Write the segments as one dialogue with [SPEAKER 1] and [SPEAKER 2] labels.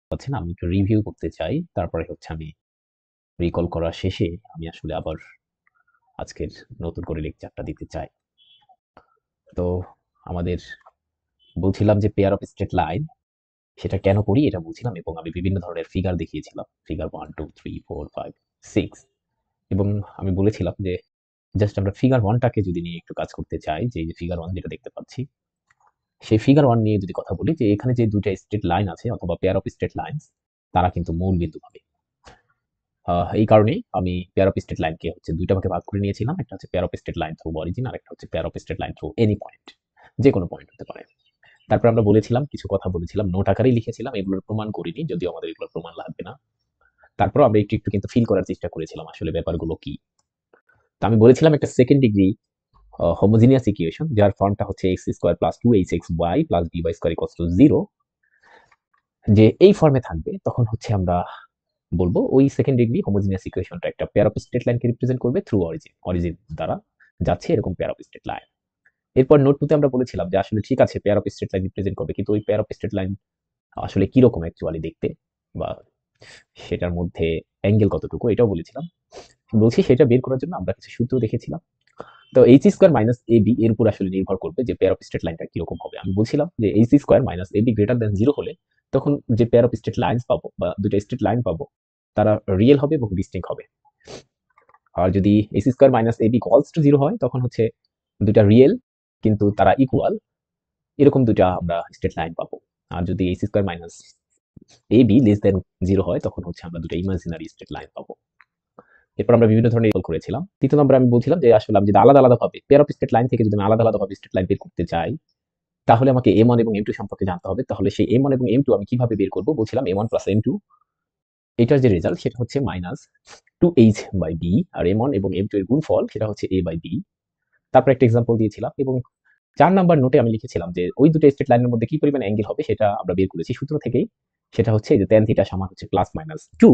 [SPEAKER 1] পাচ্ছেন আমি একটু রিভিউ করতে চাই। তারপরে হচ্ছে আমি রিকল করা শেষে আমি আসলে আবার আজকের নতুন করে লেকচারটা দিতে চাই। তো আমাদের বলছিলাম যে পেয়ার অফ স্ট্রেট লাইন সেটা কেন করি এটা বলছিলাম, এবং আমি বিভিন্ন ধরনের ফিগার দেখিয়েছিলাম। ফিগার 1, 2, 3, 4, 5, 6, এবং আমি বলেছিলাম যে জাস্ট আমরা ফিগার 1 টাকে যদি নিয়ে একটু কাজ করতে চাই, যে এই যে ফিগার 1 যেটা দেখতে পাচ্ছি, সেই ফিগার 1 নিয়ে যদি কথা বলি, যে এখানে যে ২ টা স্ট্রেট লাইন আছে অথবা পেয়ার অফ স্ট্রেট লাইনস, তারা কিন্তু মূল বিন্দু হবে। এই কারণেই আমি পেয়ার অফ স্ট্রেট লাইনকে হচ্ছে ২ টা ভাগে ভাগ করে নিয়েছিলাম। একটা হচ্ছে pair of straight line through origin, আর একটা হচ্ছে pair of straight line through any point. যেকোনো পয়েন্ট হতে পারে। তারপর আমরা বলেছিলাম, কিছু কথা বলেছিলাম, নোট আকারেই লিখেছিলাম, এগুলোর প্রমাণ করিনি, যদিও আমাদের এগুলোর প্রমাণ লাগবে না। তারপর আমরা একটু একটু কিন্তু ফিল করার চেষ্টা করেছিলাম আসলে ব্যাপারগুলো কি। তো আমি বলেছিলাম একটা সেকেন্ড ডিগ্রি হোমোজিনিয়াস ইকুয়েশন যার ফর্মটা হচ্ছে x square plus 2hxy plus by square equals to 0, যে এই ফর্মে থাকবে তখন হচ্ছে আমরা বলবো ওই সেকেন্ড ডিগ্রি হোমোজিনিয়াস ইকুয়েশনটা একটা পেয়ার অফ স্ট্রেট লাইনকে রিপ্রেজেন্ট করবে থ্রু অরিজিন, অরিজিন দ্বারা যাচ্ছে এরকম পেয়ার অফ স্ট্রেট লাইন। এরপর নোট 2 তে আমরা বলেছিলাম যে আসলে ঠিক আছে pair of straight line represent করবে, কিন্তু ওই পেয়ার অফ স্ট্রেট লাইন আসলে কিরকম অ্যাকচুয়ালি দেখতে, বা সেটার মধ্যে অ্যাঙ্গেল কতটুকু এটাও বলেছিলাম। বলছি সেটা বের করার জন্য আমরা কিছু সূত্র দেখেছিলাম। তো H square minus A B এর উপর আসলে নির্ভর করবে যে পেয়ার অফ স্ট্রেট লাইনটা কিরকম হবে। আমি বলছিলাম যে H square minus A B greater than 0 হলে তখন যে পেয়ার অফ স্ট্রেট লাইন্স পাবো বা দুটো স্ট্রেট লাইন পাবো, তারা রিয়েল হবে এবং ডিস্টিংক্ট হবে। আর যদি H square minus A B equals to 0 হয় তখন হচ্ছে দুটা রিয়েল কিন্তু তারা ইকুয়াল, এরকম দুটা আমরা স্ট্রেট লাইন পাবো। আর যদি H square minus A be less than 0 হয় তখন হচ্ছে আমরা দুটো ইমাজিনারি স্ট্রেট লাইন পাবো। এরপর আমরা বিভিন্ন ধরনের ইকুয়াল করেছিলাম। তৃতীয় নম্বরে আমি বলছিলাম যে আসলে আমি যদি আলাদা আলাদা ভাবে পেয়ার অফ স্ট্রেট লাইন থেকে যদি আমি আলাদা আলাদা ভাবে স্ট্রেট লাইন বের করতে চাই, তাহলে আমাকে M1 এবং M2 সম্পর্কে জানতে হবে। তাহলে সেই M1 এবং M2 আমি কিভাবে বের করব? বলছিলাম M1 প্লাস M2, এটার যে রেজাল্ট সেটা হচ্ছে minus 2h by b, R M1 এবং M2 এর গুণফল সেটা হচ্ছে a বাই b। তারপর একটা এক্সাম্পল দিয়েছিলাম, এবং 4 নাম্বার নোটে আমি লিখেছিলাম যে ওই দুটো স্ট্রেট লাইনের মধ্যে কি পরিমাণ অ্যাঙ্গেল হবে সেটা আমরা বের করেছি সূত্র থেকেই। সেটা হচ্ছে যে tan থিটা সমান হচ্ছে plus minus 2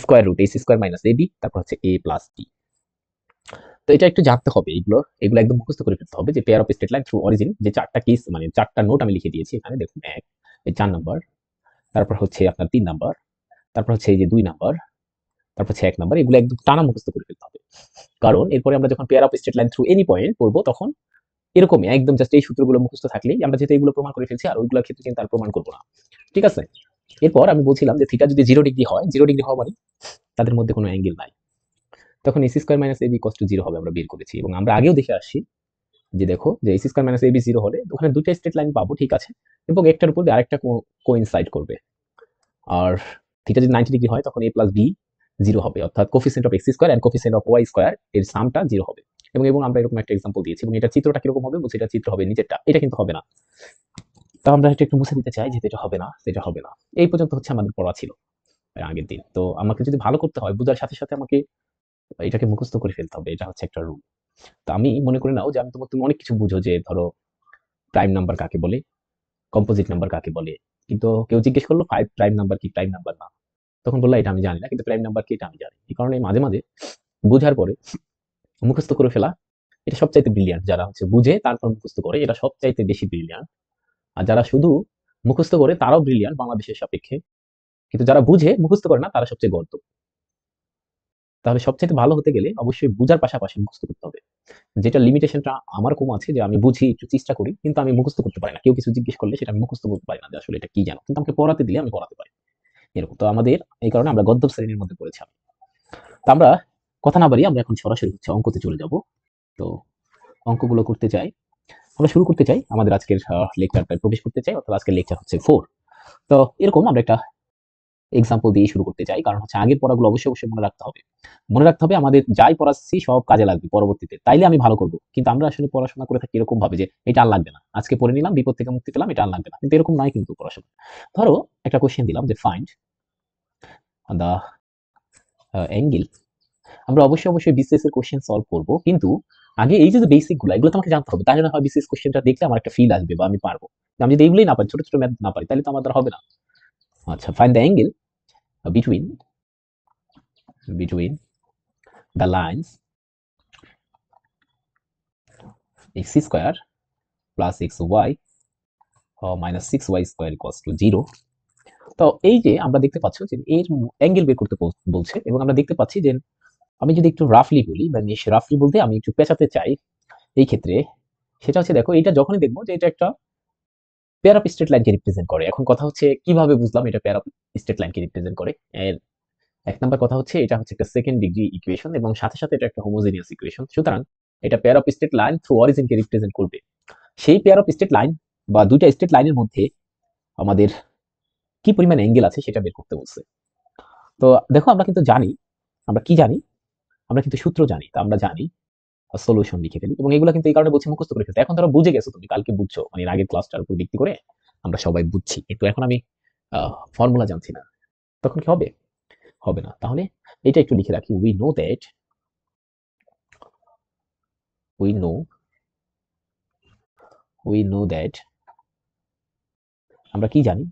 [SPEAKER 1] square root h square minus ab, তারপর হচ্ছে a প্লাস b। তো এটা একটু জানতে হবে, এগুলো এগুলো একদম মুখস্থ করে ফেলতে হবে যে pair of straight line through origin যে চারটা কেস, মানে চারটা নোট আমি লিখে দিয়েছি এখানে দেখুন, এক এই 4 নাম্বার, তারপর হচ্ছে আপনার 3 নাম্বার, তারপর হচ্ছে এই যে 2 নাম্বার, তারপর হচ্ছে 1 নাম্বার, এগুলো একদম টানা মুখস্থ করে ফেলতে হবে। কারণ এরপরে আমরা যখন pair of straight line through any point পড়বো তখন এরকমই একদম জাস্ট এই সূত্রগুলো মুখস্থ থাকলেই আমরা যেহেতু এগুলো প্রমাণ করে ফেলছি, আর ওইগুলোর ক্ষেত্রে কিন্তু আর প্রমাণ করবো না। ঠিক আছে? এরপর আমি বলছিলাম যে থিটা যদি 0 ডিগ্রি হয়, 0 ডিগ্রি হওয়া মানে তাদের মধ্যে কোনো অ্যাঙ্গেল নাই, তখন AC square minus AB equals to 0 হবে, আমরা বের করেছি। এবং আমরা আগেও দেখে আসছি যে দেখো যে এসি স্কয়ার মাইনাস এবি 0 হলে ওখানে দুইটা স্ট্রেট লাইন পাবো, ঠিক আছে, এবং একটার উপর দিয়ে আরেকটা কোইনসাইড করবে। আর থিটা যদি 90 ডিগ্রি হয় তখন a প্লাস বি 0 হবে, অর্থাৎ coefficient of X square and coefficient of Y square এর সামটা 0 হবে। এবং এবং আমরা এরকম একটা এক্সাম্পল দিয়েছি, এবং এটা চিত্রটা কিরকম হবে বলছি, এটা চিত্র হবে নিচেরটা, এটা কিন্তু হবে না। তো আমরা এটা একটু মুছে দিতে চাই যে এটা হবে না, এটা হবে না। এই পর্যন্ত হচ্ছে আমাদের পড়া ছিল আগের দিন। তো আমাকে যদি ভালো করতে হয় বুঝার সাথে সাথে আমাকে এটাকে মুখস্থ করে ফেলতে হবে, এটা হচ্ছে একটা রুল। তো আমি মনে করে নাও যে আমি তুমি অনেক কিছু বুঝো, যে ধরো প্রাইম নাম্বার কাকে বলে, কম্পোজিট নাম্বার কাকে বলে, কিন্তু কেউ জিজ্ঞেস করলো ফাইভ প্রাইম নাম্বার কি, প্রাইম নাম্বার না, তখন বললা এটা আমি জানি না, কিন্তু প্রাইম নাম্বার কি এটা আমি জানি। এই কারণে মাঝে মাঝে বুঝার পরে মুখস্থ করে ফেলা এটা সবচাইতে ব্রিলিয়ান্ট। যারা হচ্ছে বুঝে তারপর মুখস্থ করে এটা সবচাইতে বেশি ব্রিলিয়ান্ট। আর যারা শুধু মুখস্থ করে তারাও ব্রিলিয়ান্ট বাংলাদেশের সাপেক্ষে, কিন্তু যারা বুঝে মুখস্থ করে না তারা সবচেয়ে গর্ত। তাহলে সবচাইতে ভালো হতে গেলে অবশ্যই বুঝার পাশাপাশি মুখস্থ করতে হবে। যেটা লিমিটেশনটা আমার কম আছে, যে আমি বুঝি একটু চেষ্টা করি কিন্তু আমি মুখস্থ করতে পারি না। কেউ কিছু জিজ্ঞেস করলে সেটা আমি মুখস্থ করতে পারি না যে আসলে এটা কি জানো, কিন্তু আমাকে পড়াতে দিলে আমি পড়াতে পারি। এরকম তো আমাদের, এই কারণে আমরা গদ্য শ্রেণীর মধ্যে পড়েছি। তো আমরা কথা না বাড়িয়ে আমরা এখন সরাসরি হচ্ছে অঙ্কতে চলে যাব। তো অঙ্কগুলো করতে চাই, আমরা শুরু করতে চাই আমাদের আজকের লেকচারটায় প্রবেশ করতে চাই, অথবা আজকের লেকচার হচ্ছে 4। তো এরকম আমরা একটা এক্সাম্পল দিয়ে শুরু করতে চাই, কারণ হচ্ছে আগের পড়াগুলো অবশ্যই অবশ্যই মনে রাখতে হবে। মনে রাখতে হবে আমাদের যাই পড়াচ্ছি সব কাজে লাগবে পরবর্তীতে, তাইলে আমি ভালো করব। কিন্তু আমরা আসলে পড়াশোনা করে থাকি এরকম ভাবে যে এটা আর লাগবে না, আজকে পড়ে নিলাম বিপদ থেকে মুক্তি পেলাম, এটা আর লাগবে না, কিন্তু এরকম নয় কিন্তু পড়াশোনা। ধরো একটা কোশ্চেন দিলাম যে ফাইন্ড দা অ্যাঙ্গেল। আমরা অবশ্যই অবশ্যই বিসিএস এর কোশ্চেন সলভ করব, কিন্তু আগে এই যে বেসিক গুলো এগুলো তো আমাকে জানতে হবে, তাহলে না হয় বিসিএস কোশ্চেনটা দেখলে আমার একটা ফিল আসবে বা আমি পারবো। আমি যদি এগুলোই না পারি, ছোট ছোট ম্যাথ না পারি, তাহলে তো আমার দ্বারা হবে না। আচ্ছা, find the angle between between the lines x square plus xy minus 6y square equals to 0 তো এই যে আমরা দেখতে পাচ্ছ যে এর অ্যাঙ্গেল বের করতে বলছে, এবং আমরা দেখতে পাচ্ছি যে আমি যদি একটু রাফলি বলি, বা রাফলি বলতে আমি একটু পেঁচাতে চাই এই ক্ষেত্রে, সেটা হচ্ছে দেখো এটা যখনই দেখবো যে এটা একটা পেয়ার অফ স্ট্রেট লাইনকে রিপ্রেজেন্ট করে। এখন কথা হচ্ছে কিভাবে বুঝলাম এটা পেয়ার অফ স্ট্রেট লাইনকে রিপ্রেজেন্ট করে। এর এক নাম্বার কথা হচ্ছে এটা হচ্ছে একটা সেকেন্ড ডিগ্রি ইকুয়েশন, এবং সাথে সাথে এটা একটা হোমোজেনিয়াস ইকুয়েশন। সুতরাং এটা pair of straight line through অরিজিনকে রিপ্রেজেন্ট করবে। সেই পেয়ার অফ স্ট্রেট লাইন বা দুইটা স্ট্রেট লাইনের মধ্যে আমাদের কি পরিমাণ অ্যাঙ্গেল আছে সেটা বের করতে বলছে। তো দেখো আমরা কিন্তু জানি, আমরা কি জানি, আমরা কিন্তু সূত্র জানি। তা আমরা জানি সলিউশন লিখে ফেলি, এবং এগুলো কিন্তু এই কারণে বলছি মুখস্থ করে ফেলতে। এখন ধরো বুঝে গেছো, তুমি কালকে বুঝছো, মানে এর আগের ক্লাসটার উপর ভিত্তি করে আমরা সবাই বুঝছি, কিন্তু এখন আমি ফর্মুলা জানছি না, তখন কি হবে? হবে না। তাহলে এটা একটু লিখে রাখি, we know that আমরা কি জানি,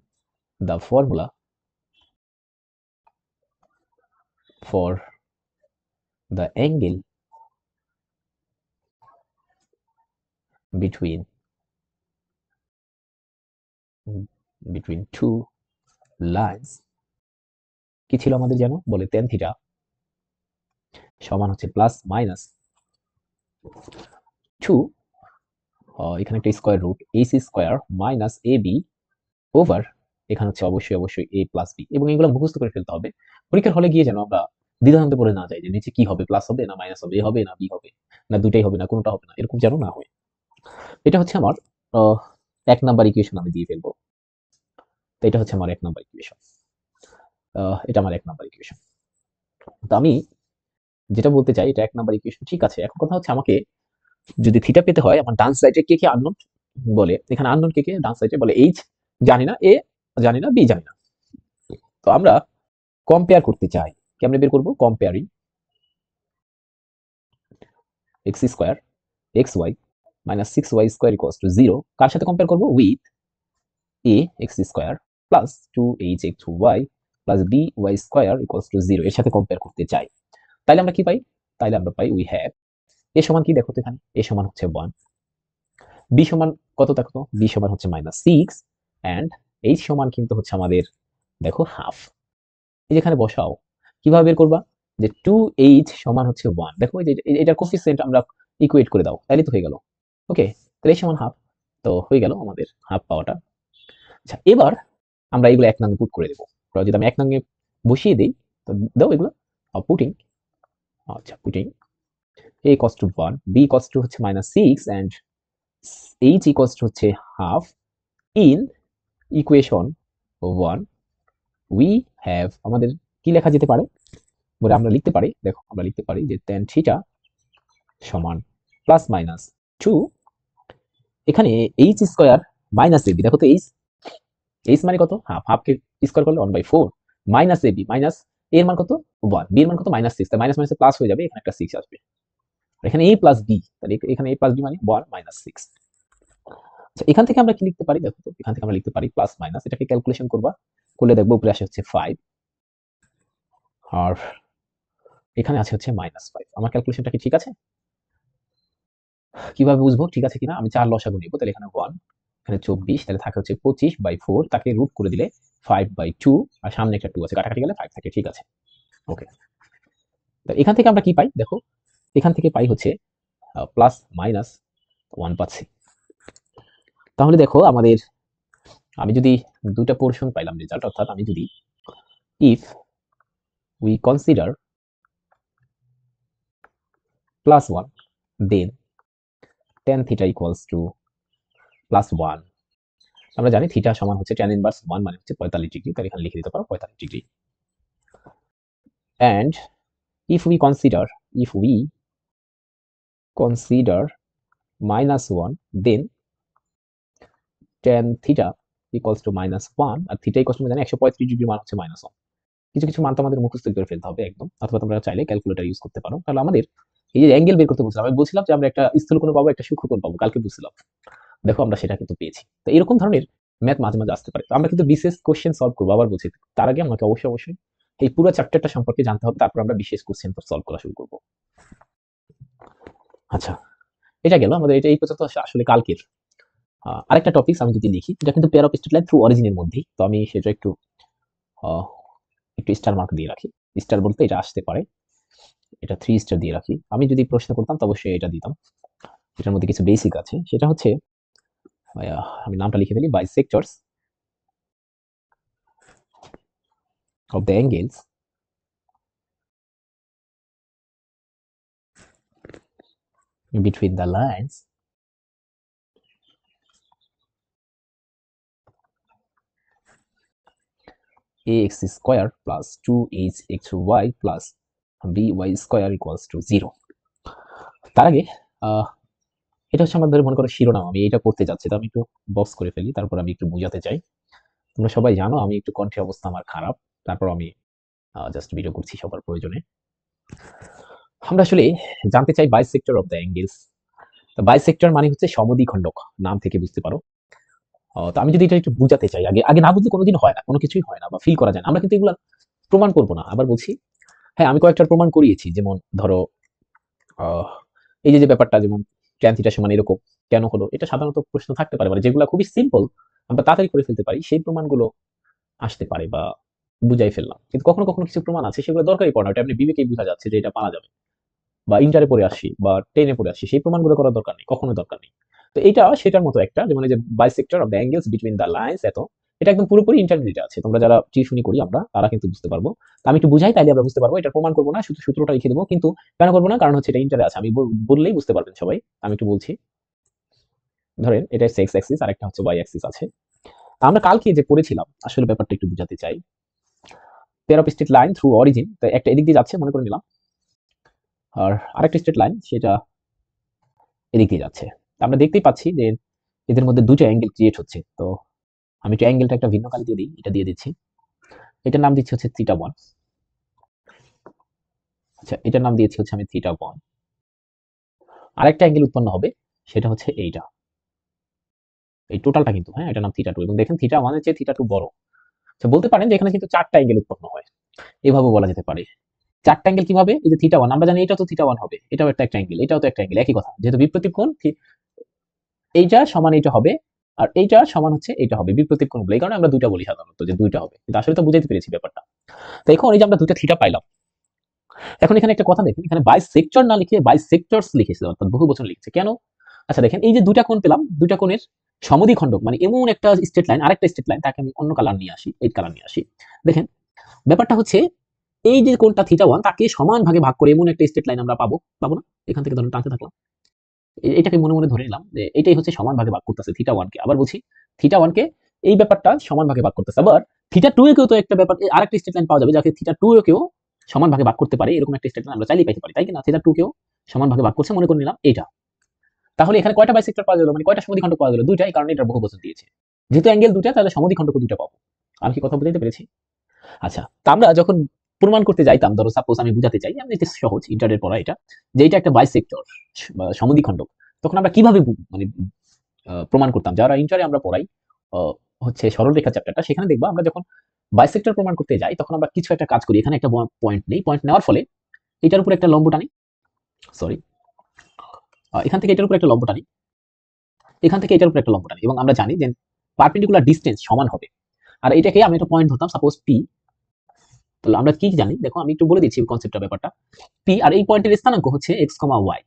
[SPEAKER 1] the formula for the angle between two lines কি ছিল আমাদের, জানো? বলে tan থিটা সমান হচ্ছে প্লাস মাইনাস 2, এখানে একটা square root ac square minus ab over, এখানে হচ্ছে অবশ্যই a প্লাস b, এবং এগুলো মুখস্থ করে ফেলতে হবে। পরীক্ষার হলে গিয়ে যেন আমরা দ্বিধাদ্বন্দ্বে পড়ে না যাই যে নিচে কি হবে, প্লাস হবে না মাইনাস হবে, এ হবে না বি হবে, না দুটাই হবে না কোনটা হবে না, এরকম যেন না হয়। এটা হচ্ছে আমার এক নাম্বার ইকুয়েশন, আমি দিয়ে ফেলবো। তো এটা হচ্ছে আমার এক নাম্বার ইকুয়েশন, এটা আমার এক নাম্বার ইকুয়েশন। তো আমি যেটা বলতে চাই, এটা এক নাম্বার ইকুয়েশন, ঠিক আছে। এখন কথা হচ্ছে আমাকে যদি থিটা পেতে হয়, আমার ডান সাইডে কে কে আননোন বলে, এখানে আননোন কে কে ডান সাইডে বলে, এইচ জানি না, এ জানি না, বি জানি না। তো আমরা কম্পেয়ার করতে চাই, কেমনে বের করবো? Comparing X square X Y minus 6y square equals to 0, কার সাথে কম্পেয়ার করবো? With A X square plus 2h X Y plus B Y square equals to 0 এর সাথে কম্পেয়ার করতে চাই। তাইলে আমরা কি পাই? তাইলে আমরা পাই উই হ্যাভ এ সমান কি, দেখো তো এখানে এ সমান হচ্ছে 1, বি সমান কত, দেখো তো বি সমান হচ্ছে -6, এন্ড এইচ সমান কিন্তু হচ্ছে আমাদের, দেখো, হাফ। এই যেখানে বসাও, কিভাবে বের করবা? যে 2h সমান হচ্ছে 1, দেখো এই যে এটার কোফিসিয়েন্ট আমরা ইকুয়েট করে দাও, তাইলে তো হয়ে গেল। ওকে, তাহলে এই সমান হাফ, তো হয়ে গেল আমাদের হাফ পাওয়াটা। আচ্ছা, এবার আমরা এগুলো এক নামে পুট করে দেবো। যদি আমি এক নামে বসিয়ে দিই, তো দাও এগুলো পুটিং, আচ্ছা putting a equals to 1, b equals to হচ্ছে -6, and h equals to হচ্ছে half in equation 1 we have, আমাদের কি লেখা যেতে পারে বলে আমরা লিখতে পারি, দেখো আমরা লিখতে পারি যে tan থিটা সমান প্লাস মাইনাস 2, এখানে h স্কয়ার মাইনাস ab, দেখো তো h মানে কত, হাফ, হাফকে স্কয়ার করলে 1/4 মাইনাস ab, মাইনাস এর মান কত 1, b এর মান কত -6, তাই মাইনাস মাইনাসে প্লাস হয়ে যাবে, এখানে একটা 6 আসবে, এখানে a প্লাস b, তাহলে এখানে a প্লাস b মানে 1 -6। আচ্ছা, এখান থেকে আমরা কি লিখতে পারি, দেখো তো এখান থেকে আমরা লিখতে পারি প্লাস মাইনাস, এটাকে ক্যালকুলেশন করবা, করলে দেখবো উপরে আসে হচ্ছে 5, আর এখানে আছে হচ্ছে -5। আমার ক্যালকুলেশনটা কি ঠিক আছে? কিভাবে বুঝবো ঠিক আছে কিনা? আমি 4 লসাগু নিব, তাহলে এখানে 1, এখানে 24, তাহলে থাকে হচ্ছে 25/4, তাকে রুট করে দিলে 5/2, আর সামনে একটা 2 আছে, কাটাকাটি গেলে 5 থাকে, ঠিক আছে। ওকে, তো এখান থেকে আমরা কি পাই, দেখো এখান থেকে পাই হচ্ছে প্লাস মাইনাস 1 পাচ্ছি। তাহলে দেখো আমাদের, আমি যদি দুটা পোর্শন পাইলাম রেজাল্ট, অর্থাৎ আমি যদি if we consider +1, then tan theta equals to +1, আমরা জানি থিটা সমান হচ্ছে tan ইনভার্স 1 মানে হচ্ছে 45 ডিগ্রি, তাহলে এখানে লিখে দিতে পারো 45 degree. and if we consider -1, then tan theta equals to -1, আর থিটা ইকুয়ালস টু জানি 135 ডিগ্রি মান হচ্ছে -1। কিছু কিছু মান তো আমাদের মুখস্থ করে ফেলতে হবে একদম, অথবা তোমরা চাইলে ক্যালকুলেটর ইউজ করতে পারো। তাহলে আমাদের এই যে অ্যাঙ্গেল বের করতে বলছিলাম, আমি বলছিলাম যে আমরা একটা স্থূলকোণ পাবো, একটা সূক্ষ্মকোণ পাবো, কালকে বুঝছিলাম। দেখো আমরা সেটা কিন্তু পেয়েছি। তো এরকম ধরনের ম্যাথ মাঝে মাঝে আসতে পারে। তো আমরা কিন্তু বিশেষ কোশ্চেন সলভ করবো, আবার বলছি তার আগে আমাকে অবশ্যই এই পুরো চ্যাপ্টারটা সম্পর্কে জানতে হবে, তারপর আমরা বিশেষ কোশ্চেন সলভ করা শুরু করবো। আচ্ছা, এটা গেল আমাদের, এটা এই পর্যন্ত আসলে কালকের। আরেকটা টপিক আমি যদি লিখি, এটা কিন্তু pair of straight line through অরিজিনের মধ্যেই, তো আমি সেটা একটু একটু স্টার মার্ক দিয়ে রাখি। স্টার বলতে এটা আসতে পারে, এটা 3 স্টার দিয়ে রাখি। আমি যদি প্রশ্ন করতাম তো অবশ্যই এটা দিতাম। এটার মধ্যে কিছু বেসিক আছে, সেটা হচ্ছে আমি নামটা লিখে ফেলি, bisectors of the angles between the lines ax square plus 2hxy plus by square equals to 0। তার আগে এটা হচ্ছে আমাদের মনে করো শিরোনাম, আমি এটা করতে যাচ্ছি, তো আমি একটু বক্স করে ফেলি, তারপর আমি একটু বুঝাতে চাই। তোমরা সবাই জানো আমি একটু কণ্ঠের অবস্থা আমার খারাপ, তারপর আমি জাস্ট ভিডিও করছি সবার প্রয়োজনে। আমরা আসলে জানতে চাই বাইসেক্টর অফ দ্য অ্যাঙ্গেলস। তো বাইসেক্টর মানে হচ্ছে সমদ্বিখণ্ডক, নাম থেকে বুঝতে পারো। তো আমি যদি এটা একটু বুঝাতে চাই, আগে আগে না বুঝলে কোনোদিন হয় না, কোনো কিছুই হয় না বা ফিল করা যায় না। আমরা কিন্তু এগুলো প্রমাণ করবো না, আবার বলছি। হ্যাঁ, আমি কয়েকটা প্রমাণ করিয়েছি, যেমন ধরো এই যে ব্যাপারটা, যেমন ট্যান থিটা সমান এরকম কেন হলো, এটা সাধারণত প্রশ্ন থাকতে পারে, মানে যেগুলো খুবই সিম্পল আমরা তাড়াতাড়ি করে ফেলতে পারি, সেই প্রমাণগুলো আসতে পারে বা বুঝাই ফেললাম। কিন্তু কখনো কখনো কিছু প্রমাণ আছে সেগুলো দরকারই পড়ে না, এটা আপনি বিবেকেই বোঝা যাচ্ছে যে এটা পারা যাবে, বা ইন্টারে পড়ে আসি বা টেনে পড়ে আসি, সেই প্রমাণগুলো করার দরকার নেই, কখনো দরকার নেই। তো এটা সেটার মতো একটা, যেমন এই যে bisector of the angles between the lines, এটা একদম পুরোপুরি ইন্টারমিডিয়েট আছে। তোমরা যারা টিউশনি করি আমরা, তারা কিন্তু বুঝতে পারবো। তো আমি একটু বুঝাই, তাইলে আমরা বুঝতে পারবো। এটা প্রমাণ করবো না, শুধু সূত্রটা লিখে দেবো। কিন্তু কেন করবো না, কারণ হচ্ছে এটা ইন্টারে আছে, আমি বললেই বুঝতে পারবেন সবাই। আমি একটু বলছি, ধরেন এটা এক্স অ্যাক্সিস আর একটা হচ্ছে ওয়াই অ্যাক্সিস আছে। তা আমরা কালকে যে পড়েছিলাম, আসলে ব্যাপারটা একটু বুঝাতে চাই। Pair of straight line through origin, তো একটা এদিক দিয়ে যাচ্ছে মনে করে নিলাম, আর আরেকটা স্ট্রেট লাইন সেটা এদিক দিয়ে যাচ্ছে। আমরা দেখতেই পাচ্ছি যে এদের মধ্যে দুটো অ্যাঙ্গেল ক্রিয়েট হচ্ছে। তো আমি একটু অ্যাঙ্গেলটা একটা ভিন্ন কালি দিয়ে দিই, এটা দিয়ে দিচ্ছি। এটার নাম দিচ্ছি হচ্ছে থিটা ওয়ান। আচ্ছা, এটার নাম দিয়েছি হচ্ছে আমি থিটা ওয়ান। আরেকটা অ্যাঙ্গেল উৎপন্ন হবে, সেটা হচ্ছে এইটা, এই টোটালটা কিন্তু, হ্যাঁ, এটার নাম থিটা টু। এবং দেখেন থিটা ওয়ানের চেয়ে থিটা টু বড়। তো বলতে পারেন যে এখানে কিন্তু চারটা অ্যাঙ্গেল উৎপন্ন হয়, এভাবে বলা যেতে পারে। চারটা অ্যাঙ্গেল কিভাবে, এই যে থিটা ওয়ান, আমরা জানি এটা তো থিটা ওয়ান হবে, এটাও একটা অ্যাঙ্গেল, এটাও তো একটা অ্যাঙ্গেল, একই কথা, যেহেতু বিপ্রতীপ কোণ, এইটা সমান এইটা হবে, আর এইটা সমান হচ্ছে এইটা হবে, বিপ্রতীপ কোণ বলে। এই কারণে আমরা দুইটা বলি সাধারণত, যে দুইটা হবে, কিন্তু আসলে তো বুঝাইতে পেরেছি ব্যাপারটা। তো এখন এই যে আমরা দুইটা থিটা পাইলাম, এখন এখানে একটা কথা দেখেন, এখানে বাইসেক্টর না লিখে বাইসেক্টরস লিখেছে, অর্থাৎ বহুবচন লিখছে কেন? আচ্ছা দেখেন, এই যে দুইটা কোণ পেলাম, দুইটা কোণের সমদ্বিখণ্ডক, মানে এমন একটা স্ট্রেট লাইন আরেকটা স্ট্রেট লাইন, তাকে আমি অন্য কালার নিয়ে আসি, এই কালার নিয়ে আসি। দেখেন ব্যাপারটা হচ্ছে, এই যে কোণটা থিটা ওয়ান, তাকে সমান ভাগে ভাগ করে এমন একটা স্ট্রেট লাইন আমরা পাবো, পাবো না? এখান থেকে ধরুন টানতে থাকলাম, এটাকে মনে মনে ধরে নিলাম যে এটাই হচ্ছে সমান ভাগে ভাগ করতেছে থিটা ওয়ানকে। আবার বলছি, থিটা ওয়ানকে এই ব্যাপারটা সমান ভাগে ভাগ করতেছে। আবার থিটা টু একেও তো একটা ব্যাপার, আরেকটা স্ট্রেট লাইন পাওয়া যাবে যাকে থিটা টু একেও সমান ভাগে ভাগ করতে পারে, এরকম একটা স্ট্রেট লাইন আমরা চাইলেই পাইতে পারি, তাই কি না? থিটা টু কেও সমান ভাগে ভাগ করছে, মনে করে নিলাম এটা। তাহলে এখানে কয়টা বাইসেক্টর পাওয়া গেল, মানে কয়টা সমদ্বিখণ্ডক পাওয়া গেল? দুইটা, এই কারণে এটার বহুবচন দিয়েছে। যেহেতু অ্যাঙ্গেল দুইটা, তাহলে সমদ্বিখণ্ডক দুইটা পাবো। আমি কি কথা বুঝাইতে পেরেছি? আচ্ছা, তা আমরা যখন প্রমাণ করতে যাইতাম, ধরো সাপোজ আমি বুঝাতে চাই, আমি এটা সহজ, ইন্টারের পড়া এটা, যে এটা একটা বাইসেক্টর বা সমদ্বিখণ্ডক, তখন আমরা কিভাবে মানে প্রমাণ করতাম? যারা ইন্টারে আমরা পড়াই হচ্ছে সরলরেখা চ্যাপ্টারটা, সেখানে দেখবা আমরা যখন বাইসেক্টর প্রমাণ করতে যাই, তখন আমরা কিছু একটা কাজ করি। এখানে একটা পয়েন্ট নেই, পয়েন্ট নেওয়ার ফলে এটার উপর একটা লম্ব টানি, সরি, এখান থেকে এটার উপর একটা লম্ব টানি, এখান থেকে এটার উপর একটা লম্ব টানি, এবং আমরা জানি যে পারপেন্ডিকুলার ডিসটেন্স সমান হবে। আর এটাকে আমি একটা পয়েন্ট ধরতাম, সাপোজ পি। তাহলে আমরা কি জানি, দেখো আমি একটু বলে দিচ্ছি কনসেপ্টটা, ব্যাপারটা। পি আর এই পয়েন্টের স্থানাঙ্ক হচ্ছে এক্স কমা ওয়াই,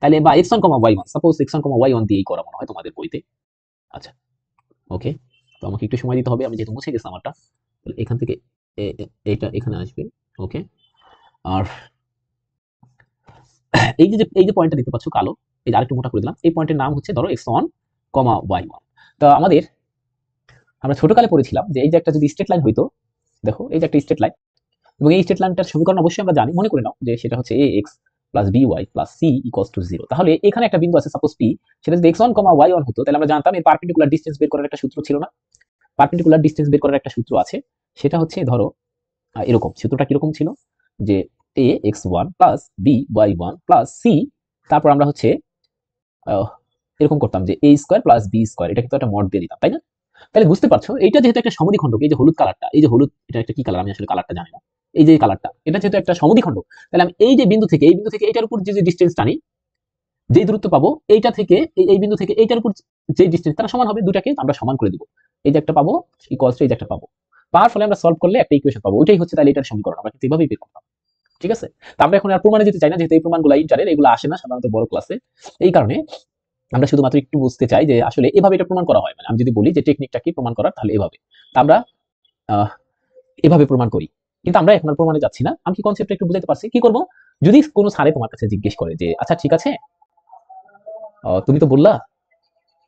[SPEAKER 1] তাহলে বা X one comma Y one, suppose X one comma Y one দিয়েই করা মনে হয় তোমাদের বইতে। আচ্ছা, ওকে, তো আমাকে একটু সময় দিতে হবে, আমি যেহেতু মুছে গেছি আমারটা। এখান থেকে এটা এখানে আসবে, ওকে। আর এই যে পয়েন্টটা দেখতে পাচ্ছ কালো, এই যে আরেকটু মোটা করে দিলাম, এই পয়েন্টের নাম হচ্ছে ধরো X one comma Y one. তো আমরা ছোটকালে পড়েছিলাম যে এই যে একটা যদি স্ট্রেট লাইন হইতো, দেখো এই যে একটা স্ট্রেট লাইন, এবং এই স্ট্রেট লাইনটার সমীকরণ অবশ্যই আমরা জানি, মনে করে নাও যে সেটা হচ্ছে a x plus B y plus c equals to zero. তাহলে এখানে একটা বিন্দু আছে সাপোজ পি, সেটা যদি x one comma Y one হতো, তাহলে আমরা জানতাম এর পারপেন্ডিকুলার ডিসটেন্স বের করার একটা সূত্র ছিল না? পারপেন্ডিকুলার ডিসটেন্স বের করার একটা সূত্র আছে, সেটা হচ্ছে ধরো এরকম, সূত্রটা কিরকম ছিল, যে a x one plus B y one plus c, তারপর আমরা হচ্ছে এরকম করতাম যে a square plus b square, এটা কিন্তু একটা মড দিয়ে দিতাম, তাই না? তাহলে বুঝতে পারছো, এইটা যেহেতু একটা সমদ্বিখণ্ডক, এই যে হলুদ কালারটা, এই যে হলুদ, এটা একটা কি কালার আমি আসলে কালারটা জানি না, এই যে কালারটা, এটা যেহেতু একটা সমদ্বিখণ্ডক, তাহলে আমি এই যে বিন্দু থেকে এইটার উপর যে ডিসটেন্স টানি, যে দূরত্ব পাবো এইটা থেকে এই বিন্দু থেকে এইটার উপর যে ডিসটেন্স, তারা সমান হবে, দুটাকে আমরা সমান করে দিব। এই যে একটা পাবো ইকুয়ালস টু এই যে একটা পাবো, পাওয়ার ফলে আমরা সলভ করলে একটা ইকুয়েশন পাবো, ওইটাই হচ্ছে তাহলে এটার সমীকরণ। আমরা কিন্তু এভাবেই বের করতাম, ঠিক আছে? তো আমরা এখন আর প্রমাণে যেতে চাই না, যেহেতু এই প্রমাণগুলো ইন্টারের, এগুলো আসে না সাধারণত বড় ক্লাসে। এই কারণে আমরা শুধুমাত্র একটু বুঝতে চাই যে আসলে এভাবে এটা প্রমাণ করা হয়। মানে আমি যদি বলি যে টেকনিকটা কি প্রমাণ করার, তাহলে এভাবে। তা আমরা আহ, এভাবে প্রমাণ করি, কিন্তু আমরা এখন আর প্রমাণে যাচ্ছি না। আমি কি কনসেপ্টটা একটু বুঝাতে পারছি? কি করব, যদি কোনো স্যারে তোমার কাছে জিজ্ঞেস করে যে আচ্ছা ঠিক আছে, তুমি তো বললা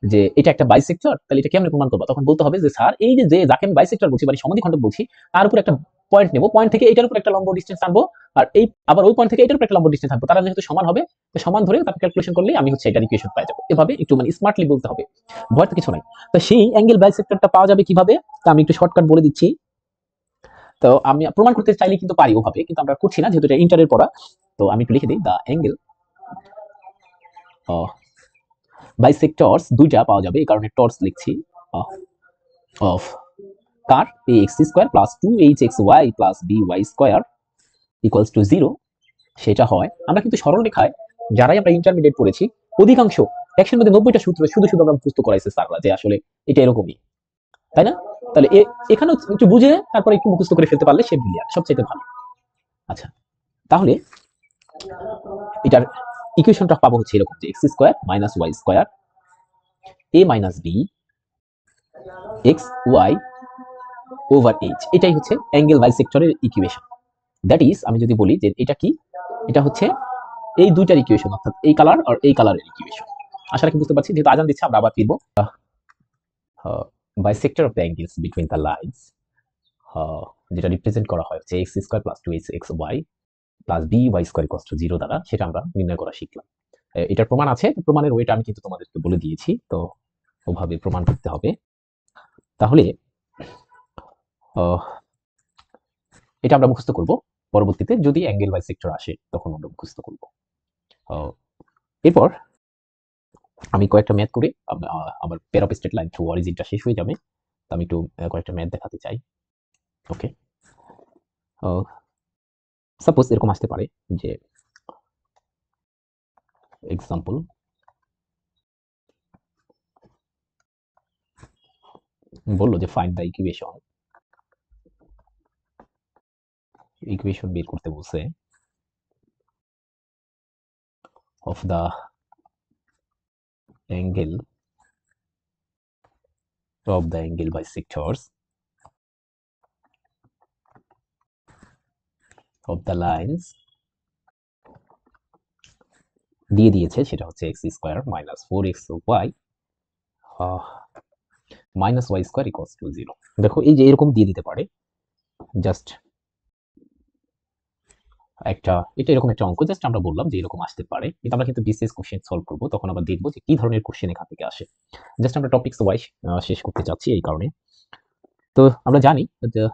[SPEAKER 1] যে এটা একটা বাইসেক্টর, তাহলে এটা কেমনে প্রমাণ করবা? তখন বলতে হবে যে স্যার, এই যে যাকে আমি বাইসেক্টর বলছি মানে সমাধিখণ্ডক বলছি, তার উপর একটা পয়েন্ট নেব, পয়েন্ট থেকে এটার উপর একটা লম্ব ডিসটেন্স আনবো, আর এই আবার ওই পয়েন্ট থেকে এটার উপর একটা লম্ব ডিসটেন্স আনবো, তারা যেহেতু সমান হবে, তো সমান ধরে তারপর ক্যালকুলেশন করলেই আমি হচ্ছে এটার ইকুয়েশন পাই যাবো। এভাবে একটু মানে স্মার্টলি বলতে হবে, ভয় তো কিছু নাই। তো সেই অ্যাঙ্গেল বাইসেক্টরটা পাওয়া যাবে কিভাবে, তা আমি একটু শর্টকাট বলে দিচ্ছি। তো আমি প্রমাণ করতে চাইলে কিন্তু পারি ওভাবে, কিন্তু আমরা করছি না যেহেতু এটা ইন্টারের পড়া। তো আমি একটু লিখে দিই, দ্য অ্যাঙ্গেল বাইসেক্টরস, দুইটা পাওয়া যাবে, এই কারণে টর্স লিখছি, of car ax square plus 2hxy plus by square equals to 0, সেটা হয়। আমরা কিন্তু সরল রেখায় যারাই আমরা ইন্টারমিডিয়েট পড়েছি, অধিকাংশ 100-এর মধ্যে 90টা সূত্র শুধু শুধু আমরা মুখস্থ করাইছে স্যাররা, যে আসলে এটা এরকমই, তাই না? তাহলে এখানেও একটু বুঝে তারপরে একটু মুখস্থ করে ফেলতে পারলে সে ব্রিলিয়ান্ট, সবচেয়ে ভালো। আচ্ছা, তাহলে এটার ইকুয়েশনটা পাবো হচ্ছে এরকম, যে x square minus Y square a minus b x y over h, এটাই হচ্ছে অ্যাঙ্গেল বাইসেক্টরের ইকুয়েশন। দ্যাট ইজ, আমি যদি বলি যে এটা কি, এটা হচ্ছে এই দুইটার ইকুয়েশন, অর্থাৎ এই কালার আর এই কালারের ইকুয়েশন। আশা রাখি বুঝতে পারছি। যেহেতু আজান দিচ্ছে, আমরা আবার ফিরবো। Bisector of the angles between the lines, যেটা রিপ্রেজেন্ট করা হয় হচ্ছে x square plus 2hxy plus by square equals to 0 দ্বারা, সেটা আমরা নির্ণয় করা শিখলাম। এটার প্রমাণ আছে, প্রমাণের ওয়েটা আমি কিন্তু তোমাদেরকে বলে দিয়েছি, তো ওভাবে প্রমাণ করতে হবে। তাহলে এটা আমরা মুখস্থ করব পরবর্তীতে, যদি অ্যাঙ্গেল বাইসেক্টর আসে তখন আমরা মুখস্থ করব। এরপর আমি কয়েকটা ম্যাথ করে আমার pair of straight line through অরিজিনটা শেষ হয়ে যাবে। তো আমি একটু কয়েকটা ম্যাথ দেখাতে চাই। ওকে, সাপোজ এরকম আসতে পারে যে এক্সাম্পল, বললো যে ফাইন্ড দ্য ইকুয়েশন বের করতে বলছে of the angle bisectors of the lines, দিয়ে দিয়েছে সেটা হচ্ছে x square minus 4xy minus Y square equals to 0। দেখো এই যে এরকম দিয়ে দিতে পারে, জাস্ট এটা এরকম একটা অঙ্ক, জাস্ট আমরা বললাম যে এরকম আসতে পারে, কিন্তু আমরা কিন্তু বিসিএস কোশ্চেন সলভ করব, তখন আমরা দেখবো যে কি ধরনের কোশ্চেন এখান থেকে আসে। জাস্ট আমরা টপিকস ওয়াইজ শেষ করতে চাচ্ছি এই কারণে। তো আমরা জানি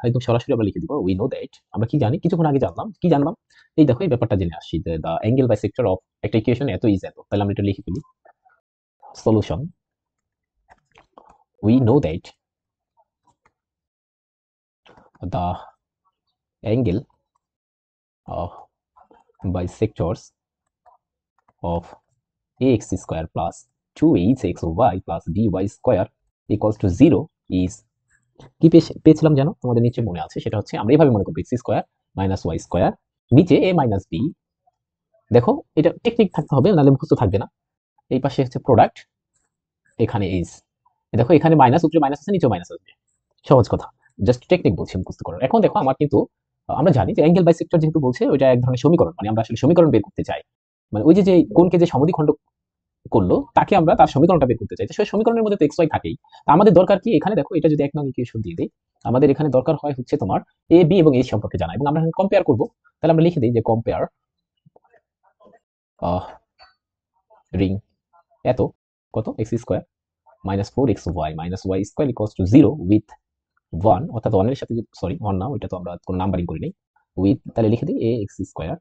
[SPEAKER 1] একদম সরাসরি আমরা লিখে দিব, উই নো দ্যাট, আমরা কি জানি, কিছুক্ষণ আগে জানলাম, কি জানলাম, এই দেখো এই ব্যাপারটা জেনে আসছি যে দ্য অ্যাঙ্গেল বাইসেক্টর অফ একটা ইকুয়েশন এত ইজ এত, তাহলে আমরা এটা লিখে ফেলি, solution, we know that the angle bisectors of ax square plus 2hxy plus by square equals to 0 is, কি পেয়েছিলাম জানো, তোমাদের নিচে মনে আছে, সেটা হচ্ছে আমরা এইভাবে মনে করব x square minus Y square, নিচে a মাইনাস b। দেখো এটা টেকনিক থাকতে হবে, নাহলে মুখস্থ থাকবে না। এই পাশে হচ্ছে প্রোডাক্ট, এখানে ইজ, দেখো এখানে মাইনাস, উপরে মাইনাস আছে, নিচেও মাইনাস আসবে, সহজ কথা, জাস্ট টেকনিক বলছি মুখস্থ করার। এখন দেখো আমার কিন্তু আমরা জানি যে অ্যাঙ্গেল বাইসেক্টর যেহেতু বলছে, ওইটা এক ধরনের সমীকরণ, মানে আমরা আসলে সমীকরণ বের করতে চাই, মানে ওই যে কোণকে যে সমদ্বিখণ্ড করলো তাকে আমরা তার সমীকরণটা বের করতে চাই, সেই সমীকরণের মধ্যে তো এক্স ওয়াই থাকেই। আমাদের দরকার কি এখানে, দেখো এটা যদি এক নং ইকুয়েশন দিয়ে দেই, আমাদের এখানে দরকার হয় হচ্ছে তোমার এ বি এবং এইচ সম্পর্কে জানা, এবং আমরা এখানে কম্পেয়ার করব। তাহলে আমরা লিখে দিই যে কম্পেয়ার রিং এত কত X square minus 4xy minus Y square equals to 0 with 1, অর্থাৎ 1 এর সাথে, সরি 1 না, ওইটা তো আমরা কোনো নাম্বারিং করি নাই, উইথ, তাহলে লিখে দিই ax square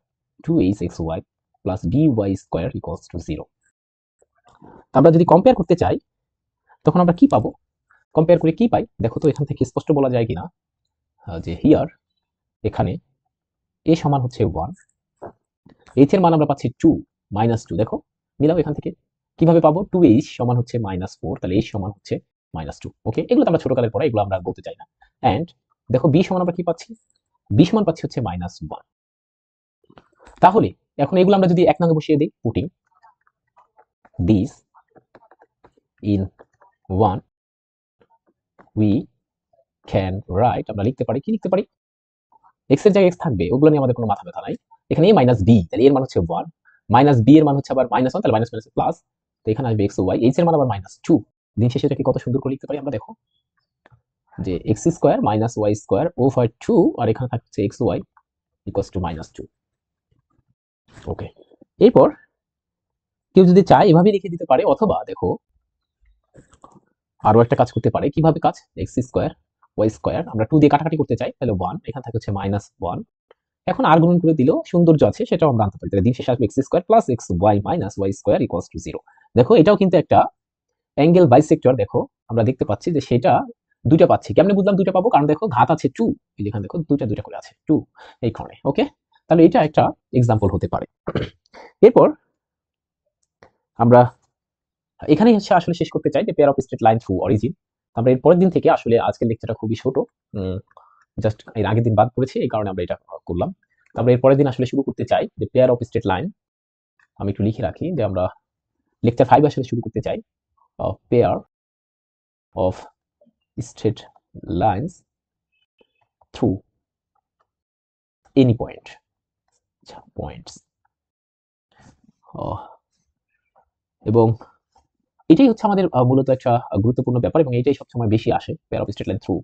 [SPEAKER 1] 2hxy plus by square equals to 0। আমরা যদি কম্পেয়ার করতে চাই তখন আমরা কি পাবো, কম্পেয়ার করে কি পাই, দেখো তো এখান থেকে স্পষ্ট বলা যায় কিনা, যে হিয়ার, এখানে a সমান হচ্ছে 1, h এর মান আমরা পাচ্ছি 2 মাইনাস 2, দেখো মিলাও এখান থেকে, কিভাবে পাবো, 2h সমান হচ্ছে মাইনাস 4, তাহলে h সমান হচ্ছে মাইনাস 2। ওকে, এগুলো তো আমরা ছোটকালের পড়া, এগুলো আমরা বলতে চাই না। অ্যান্ড দেখো বি সমান আমরা কি পাচ্ছি, বি সমান পাচ্ছি হচ্ছে -1। তাহলে এখন এগুলো আমরা যদি এক নঙ্গে বসিয়ে দিই, putting this in 1 we can write, আমরা লিখতে পারি, কি লিখতে পারি, এক্স এর জায়গায় এক্স থাকবে, ওগুলো নিয়ে আমাদের কোনো মাথা ব্যথা নাই। এখানে a মাইনাস বি, তাহলে এর মান হচ্ছে 1, মাইনাস বি এর মান হচ্ছে আবার -1, তাহলে মাইনাস মাইনাস প্লাস, তো এখানে আসবে এক্স ওয়াই, এইচ এর মান আবার -2। দিন শেষে এটাকে কত সুন্দর করে লিখতে পারি আমরা, দেখো যে X square minus Y square over 2, আর এখানে থাকছে X Y equals to -2। Okay, এরপর কেউ যদি চায় এভাবে লিখে দিতে পারে, অথবা দেখো আরো একটা কাজ করতে পারে। কিভাবে কাজ, এক্স স্কোয়ার ওয়াই স্কোয়ার, আমরা 2 দিয়ে কাটাকাটি করতে চাই, তাহলে 1, এখানে থাকে হচ্ছে -1, এখন আর গুণন করে দিলেও সৌন্দর্য আছে, সেটাও আমরা আনতে পারি। তাহলে দিন শেষে আসবে X square plus X Y minus Y square equals to 0। দেখো এটাও কিন্তু একটা অ্যাঙ্গেল বাইসেক্টর, দেখো আমরা দেখতে পাচ্ছি যে সেটা দুইটা পাচ্ছি। কেমনে বুঝলাম দুইটা পাবো, কারণ দেখো ঘাত আছে 2, এই যেখানে দেখো দুইটা দুইটা করে আছে 2 এই ক্ষণে। ওকে, তাহলে এটা একটা এক্সাম্পল হতে পারে। এরপর আমরা এখানেই হচ্ছে আসলে শেষ করতে চাই যে pair of straight line through origin. আমরা এর পরের দিন থেকে আসলে আজকের লেকচারটা খুবই ছোট, জাস্ট এর আগের দিন বাদ পড়েছে, এই কারণে আমরা এটা করলাম। আমরা এর পরের দিন আসলে শুরু করতে চাই যে পেয়ার অফ স্ট্রেট লাইন, আমি একটু লিখে রাখি যে আমরা লেকচার 5 আসলে শুরু করতে চাই, pair of straight lines through any point, আচ্ছা পয়েন্টস, এবং এটাই হচ্ছে আমাদের মূলত একটা গুরুত্বপূর্ণ ব্যাপার, এবং এটাই সবসময় বেশি আসে pair of straight line through